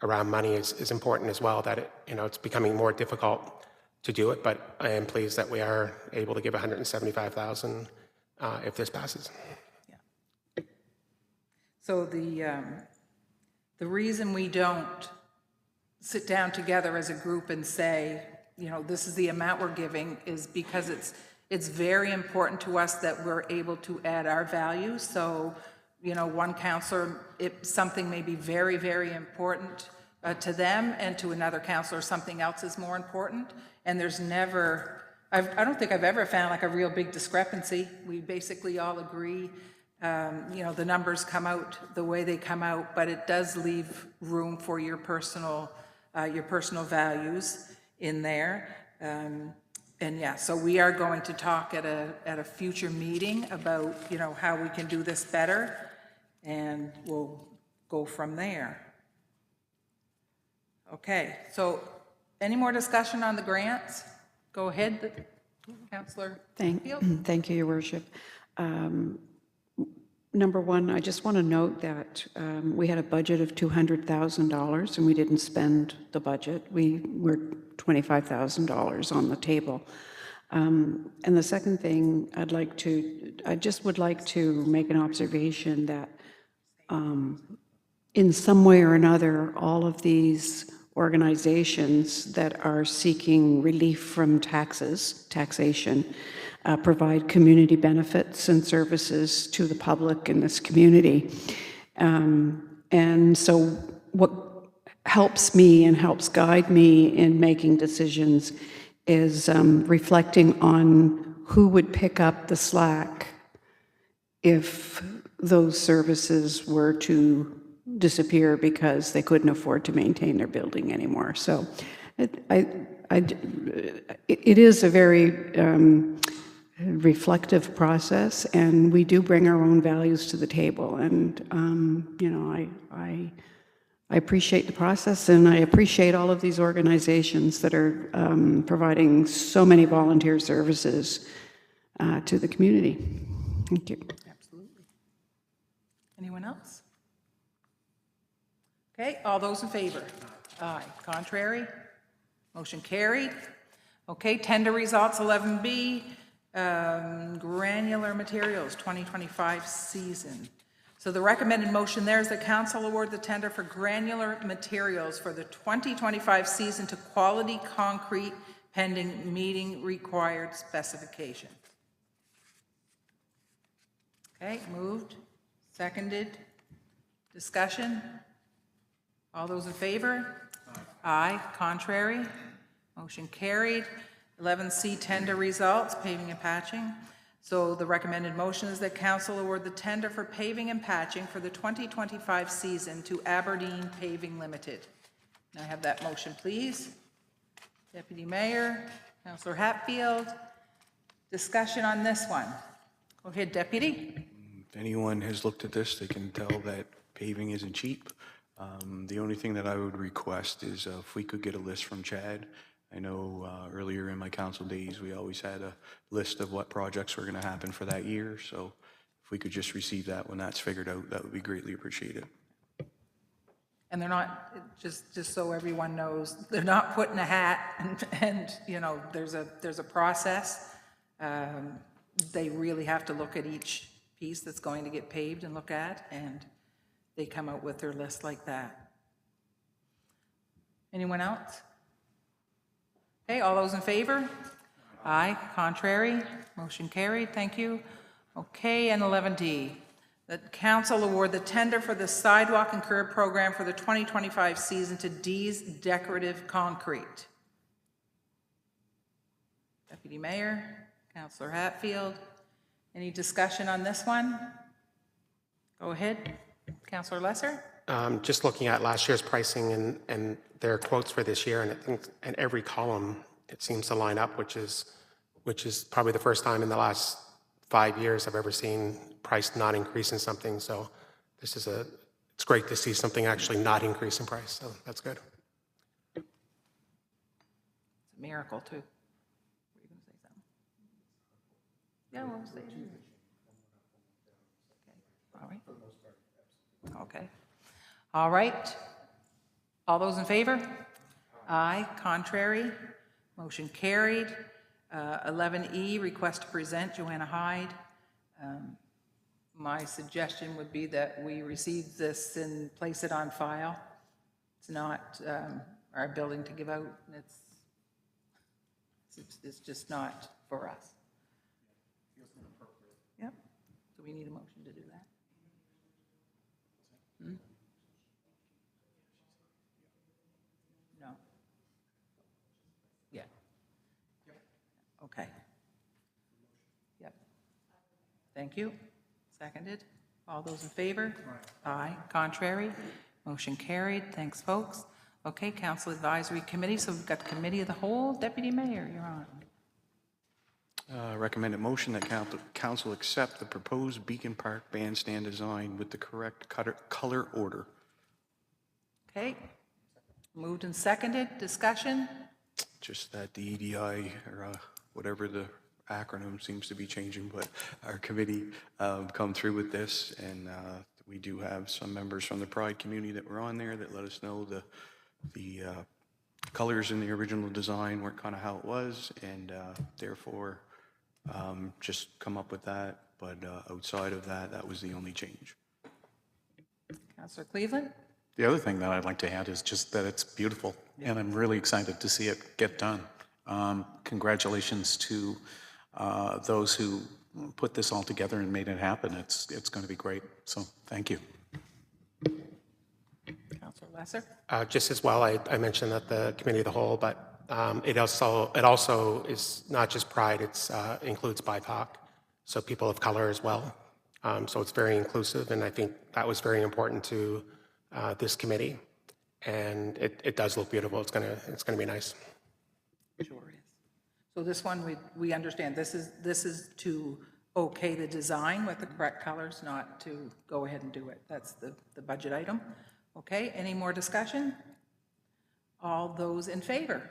around money is important as well, that it's becoming more difficult to do it, but I am pleased that we are able to give 175,000 if this passes. So the reason we don't sit down together as a group and say, this is the amount we're giving is because it's very important to us that we're able to add our value. So, one counselor, something may be very, very important to them, and to another counselor, something else is more important. And there's never, I don't think I've ever found like a real big discrepancy. We basically all agree. The numbers come out the way they come out, but it does leave room for your personal values in there. And yeah, so we are going to talk at a future meeting about, how we can do this better, and we'll go from there. Okay, so any more discussion on the grants? Go ahead, Councillor Field. Thank you, Your Worship. Number one, I just want to note that we had a budget of $200,000 and we didn't spend the budget. We were $25,000 on the table. And the second thing I just would like to make an observation that in some way or another, all of these organizations that are seeking relief from taxation, provide community benefits and services to the public in this community. And so what helps me and helps guide me in making decisions is reflecting on who would pick up the slack if those services were to disappear because they couldn't afford to maintain their building anymore. So it is a very reflective process, and we do bring our own values to the table. And, I appreciate the process, and I appreciate all of these organizations that are providing so many volunteer services to the community. Thank you. Absolutely. Anyone else? Okay, all those in favor? Aye. Contrary? Motion carried. Okay, tender results, 11B, granular materials, 2025 season. So the recommended motion there is that council award the tender for granular materials for the 2025 season to Quality Concrete pending meeting required specification. Okay, moved, seconded, discussion. All those in favor? Aye. Contrary? Motion carried. 11C, tender results, paving and patching. So the recommended motion is that council award the tender for paving and patching for the 2025 season to Aberdeen Paving Limited. Can I have that motion, please? Deputy Mayor, Councillor Hatfield. Discussion on this one. Go ahead, Deputy. If anyone has looked at this, they can tell that paving isn't cheap. The only thing that I would request is if we could get a list from Chad. I know earlier in my council days, we always had a list of what projects were going to happen for that year. So if we could just receive that when that's figured out, that would be greatly appreciated. And they're not, just so everyone knows, they're not putting a hat and there's a process. They really have to look at each piece that's going to get paved and look at, and they come out with their list like that. Anyone else? Okay, all those in favor? Aye. Contrary? Motion carried. Thank you. Okay, and 11D. That council award the tender for the sidewalk and curb program for the 2025 season to D's Decorative Concrete. Deputy Mayor, Councillor Hatfield. Any discussion on this one? Go ahead. Councillor Lesser? Just looking at last year's pricing and their quotes for this year, and I think in every column it seems to line up, which is probably the first time in the last 5 years I've ever seen price not increase in something. So it's great to see something actually not increase in price. So that's good. It's a miracle, too. Were you going to say something? Yeah, we'll say it. Okay. All right. Okay. All right. All those in favor? Aye. Contrary? Motion carried. 11E, request to present, Joanna Hyde. My suggestion would be that we receive this and place it on file. It's not our building to give out. It's just not for us. Yep. So we need a motion to do that. No. Yeah. Okay. Yep. Thank you. Seconded. All those in favor? Aye. Contrary? Motion carried. Thanks, folks. Okay, Council Advisory Committee. So we've got the Committee of the Whole. Deputy Mayor, you're on. Recommended motion that council accept the proposed Beacon Park bandstand design with the correct color order. Okay. Moved and seconded. Discussion? Just that the EDI, or whatever the acronym seems to be changing, but our committee come through with this, and we do have some members from the Pride community that were on there that let us know the colors in the original design weren't kind of how it was, and therefore just come up with that. But outside of that, that was the only change. Councillor Cleveland? The other thing that I'd like to add is just that it's beautiful, and I'm really excited to see it get done. Congratulations to those who put this all together and made it happen. It's going to be great. So thank you. Councillor Lesser? Just as well, I mentioned that the Committee of the Whole, but it also is not just Pride, it includes BIPOC, so people of color as well. So it's very inclusive, and I think that was very important to this committee. And it does look beautiful. It's gonna be nice. Sure is. So this one, we understand, this is to okay the design with the correct colors, not to go ahead and do it. That's the budget item. Okay, any more discussion? All those in favor?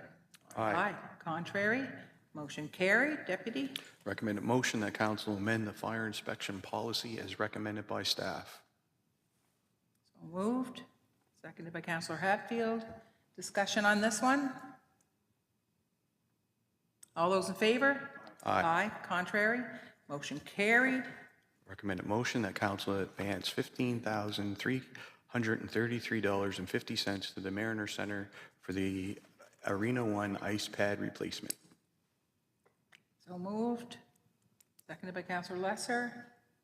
Aye. Contrary? Motion carried. Deputy? Recommended motion that council amend the fire inspection policy as recommended by staff. So moved. Seconded by Councillor Hatfield. Discussion on this one? All those in favor? Aye. Contrary? Motion carried. Recommended motion that council advance $15,333.50 to the Mariner Center for the Arena 1 ice pad replacement. So moved. Seconded by Councillor Lesser.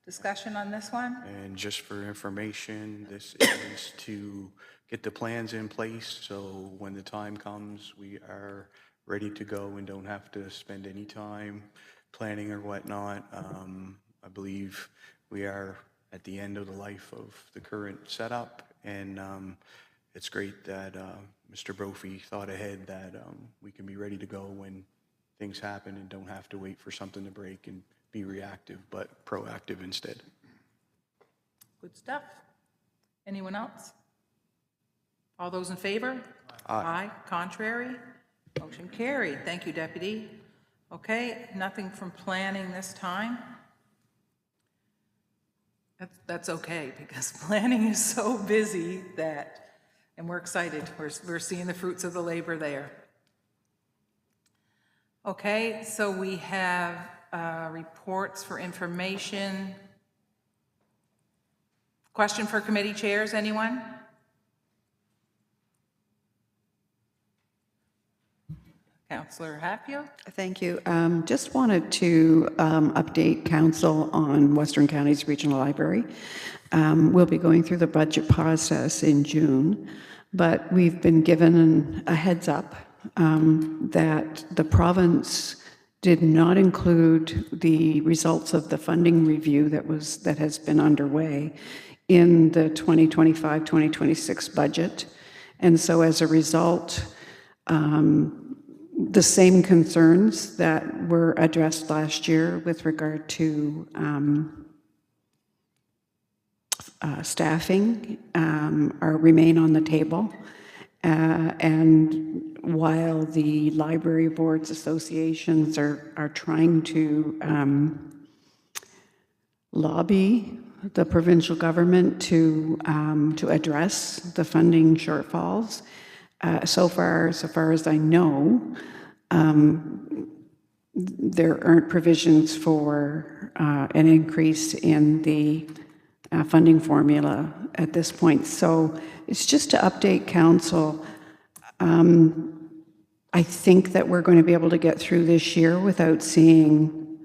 Discussion on this one? And just for information, this is to get the plans in place, so when the time comes, we are ready to go and don't have to spend any time planning or whatnot. I believe we are at the end of the life of the current setup, and it's great that Mr. Brophy thought ahead that we can be ready to go when things happen and don't have to wait for something to break and be reactive, but proactive instead. Good stuff. Anyone else? All those in favor? Aye. Contrary? Motion carried. Thank you, Deputy. Okay, nothing from planning this time. That's okay, because planning is so busy that, and we're excited. We're seeing the fruits of the labor there. Okay, so we have reports for information. Question for committee chairs, anyone? Councillor Hatfield? Thank you. Just wanted to update council on Western Counties Regional Library. We'll be going through the budget process in June, but we've been given a heads up that the province did not include the results of the funding review that has been underway in the 2025-2026 budget. And so as a result, the same concerns that were addressed last year with regard to staffing remain on the table. And while the library boards associations are trying to lobby the provincial government to address the funding shortfalls, so far as I know, there aren't provisions for an increase in the funding formula at this point. So it's just to update council. I think that we're going to be able to get through this year without seeing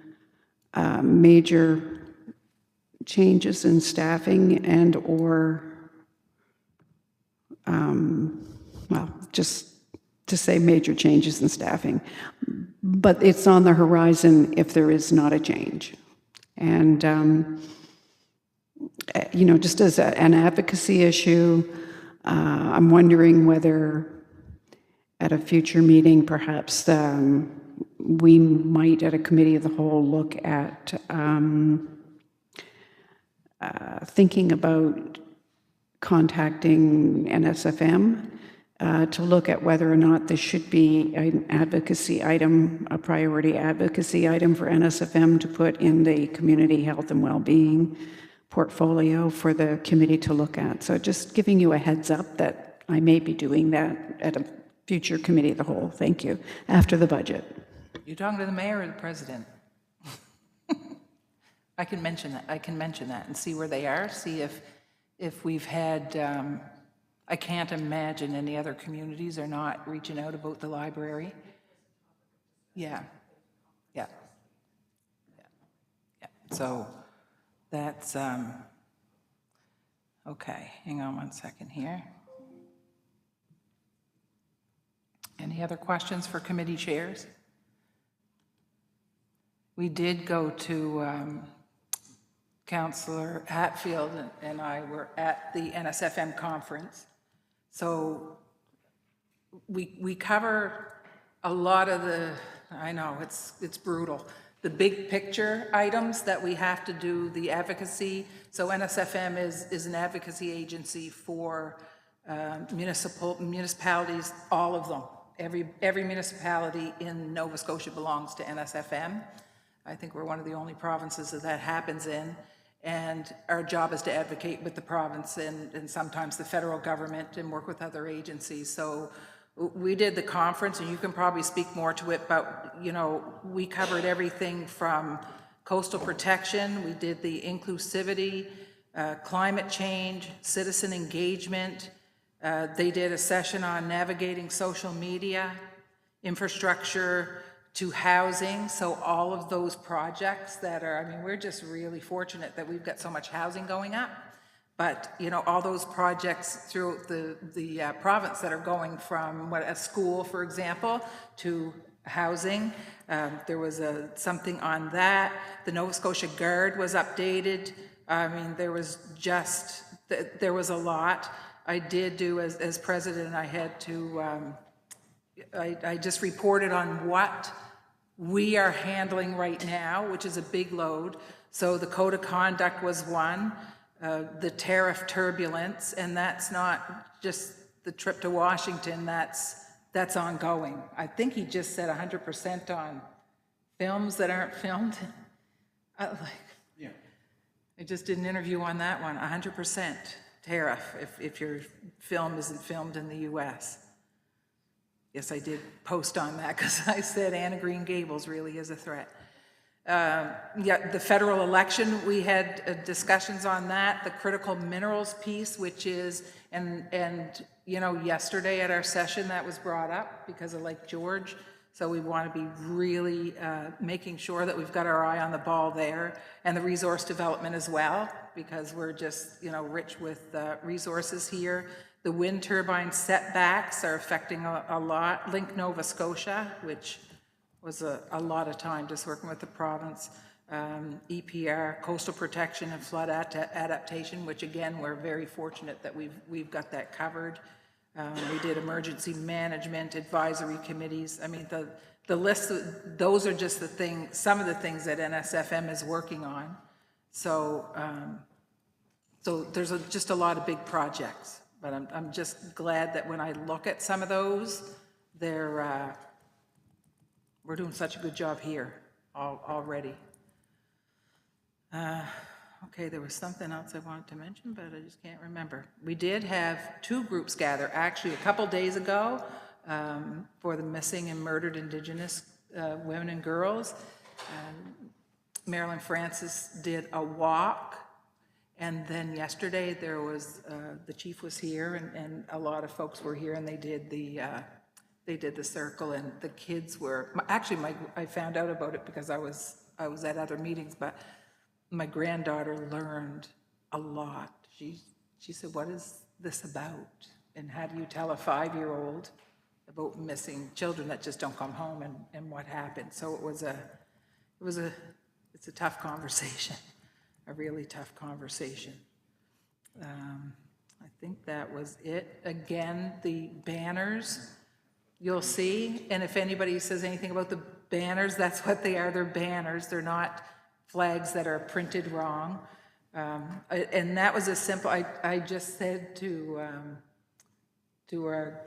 major changes in staffing and or, well, just to say major changes in staffing. But it's on the horizon if there is not a change. And, you know, just as an advocacy issue, I'm wondering whether at a future meeting, perhaps we might, at a committee of the whole, look at thinking about contacting NSFM to look at whether or not this should be an advocacy item, a priority advocacy item for NSFM to put in the community health and well-being portfolio for the committee to look at. So just giving you a heads up that I may be doing that at a future committee of the whole. Thank you. After the budget. You talking to the mayor or the president? I can mention that. I can mention that and see where they are. See if we've had. I can't imagine any other communities are not reaching out about the library. Yeah. Yeah. Yeah. Yeah. So that's okay. Hang on one second here. Any other questions for committee chairs? We did go to Councillor Hatfield and I were at the NSFM conference. So we cover a lot of the, I know, it's brutal, the big picture items that we have to do, the advocacy. So NSFM is an advocacy agency for municipalities, all of them. Every municipality in Nova Scotia belongs to NSFM. I think we're one of the only provinces that happens in. And our job is to advocate with the province and sometimes the federal government and work with other agencies. So we did the conference, and you can probably speak more to it, but, you know, we covered everything from coastal protection, we did the inclusivity, climate change, citizen engagement. They did a session on navigating social media, infrastructure to housing. So all of those projects that are, I mean, we're just really fortunate that we've got so much housing going up. But, you know, all those projects throughout the province that are going from a school, for example, to housing. There was something on that. The Nova Scotia Guard was updated. I mean, there was a lot. I did do, as president, I had to, I just reported on what we are handling right now, which is a big load. So the code of conduct was one, the tariff turbulence, and that's not just the trip to Washington, that's ongoing. I think he just said 100% on films that aren't filmed. Yeah. I just did an interview on that one, 100% tariff if your film isn't filmed in the US. Yes, I did post on that because I said Anne of Green Gables really is a threat. Yeah, the federal election, we had discussions on that, the critical minerals piece, which is, and you know, yesterday at our session that was brought up because of Lake George. So we want to be really making sure that we've got our eye on the ball there, and the resource development as well, because we're just, you know, rich with resources here. The wind turbine setbacks are affecting a lot. Link Nova Scotia, which was a lot of time just working with the province. EPR, coastal protection and flood adaptation, which again, we're very fortunate that we've got that covered. We did emergency management, advisory committees. I mean, the list, those are just some of the things that NSFM is working on. So, so there's just a lot of big projects, but I'm just glad that when I look at some of those, we're doing such a good job here already. Okay, there was something else I wanted to mention, but I just can't remember. We did have 2 groups gather, actually, a couple days ago, for the missing and murdered Indigenous women and girls. Marilyn Francis did a walk, and then yesterday there was, the chief was here, and a lot of folks were here, and they did the circle, and the kids were, actually, I found out about it because I was at other meetings, but my granddaughter learned a lot. She said, what is this about? And how do you tell a 5-year-old about missing children that just don't come home and what happened? So it's a tough conversation, a really tough conversation. I think that was it. Again, the banners, you'll see, and if anybody says anything about the banners, that's what they are, they're banners. They're not flags that are printed wrong. And that was a simple, I just said to our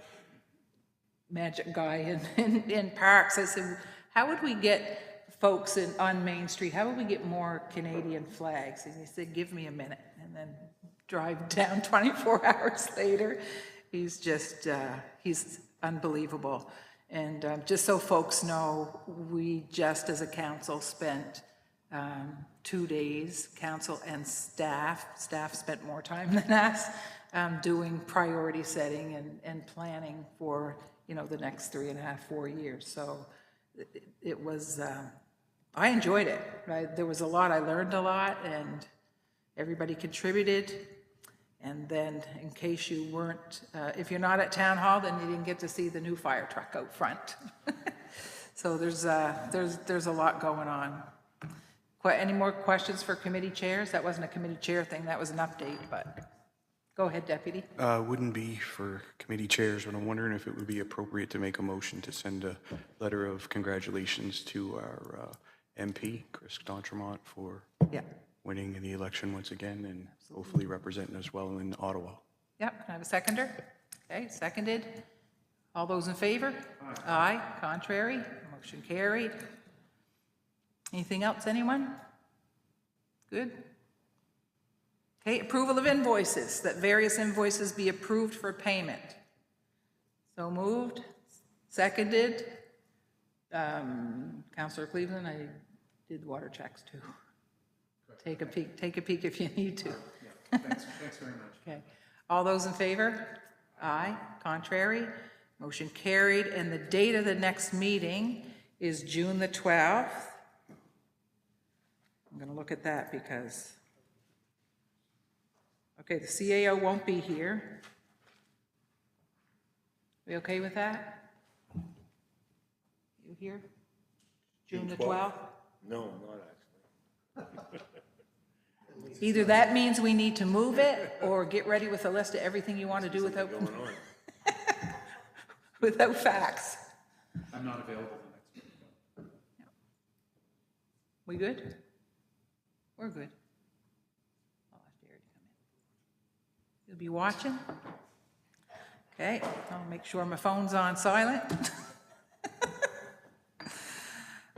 magic guy in Parks, I said, how would we get folks on Main Street, how would we get more Canadian flags? And he said, give me a minute. And then drive down 24 hours later. He's just, he's unbelievable. And just so folks know, we just as a council spent 2 days, council and staff spent more time than us, doing priority setting and planning for, the next 3.5, 4 years. So it was, I enjoyed it. Right? There was a lot, I learned a lot, and everybody contributed. And then, in case you weren't, if you're not at Town Hall, then you didn't get to see the new fire truck out front. So there's a lot going on. Any more questions for committee chairs? That wasn't a committee chair thing, that was an update, but go ahead, Deputy. Wouldn't be for committee chairs, but I'm wondering if it would be appropriate to make a motion to send a letter of congratulations to our MP, Chris D'Entremont, for Yeah. winning the election once again and hopefully representing us well in Ottawa. Yep, can I have a seconder? Okay, seconded. All those in favor? Aye. Contrary? Motion carried. Anything else, anyone? Good. Okay, approval of invoices, that various invoices be approved for payment. So moved, seconded. Councillor Cleveland, I did water checks too. Take a peek if you need to. Yeah, thanks very much. Okay, all those in favor? Aye. Contrary? Motion carried, and the date of the next meeting is June the 12th. I'm going to look at that because, okay, the CAO won't be here. We okay with that? You here? June the 12th? No, not actually. Either that means we need to move it or get ready with a list of everything you want to do without, without facts. I'm not available the next week. We good? We're good. I'll ask Jerry to come in. You'll be watching? Okay, I'll make sure my phone's on silent.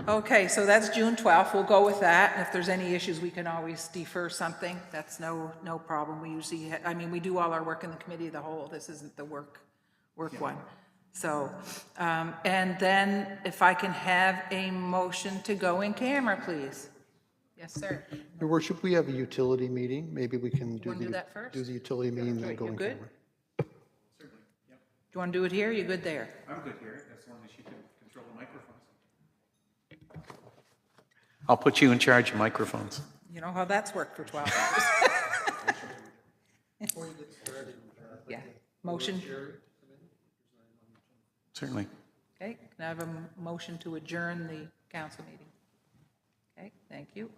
Okay, so that's June 12th. We'll go with that. And if there's any issues, we can always defer something. That's no problem. We usually, we do all our work in the committee of the whole. This isn't the work one. So, and then if I can have a motion to go in camera, please. Yes, sir. Your worship, we have a utility meeting. Maybe we can do wanna do that first? do the utility meeting, then go You in good? camera. Certainly, yep. Do you want to do it here? You good there? I'm good here, as long as you can control the microphones. I'll put you in charge of microphones. You know how that's worked for 12 hours. Yeah, motion. Certainly. Okay, can I have a motion to adjourn the council meeting? Okay, thank you.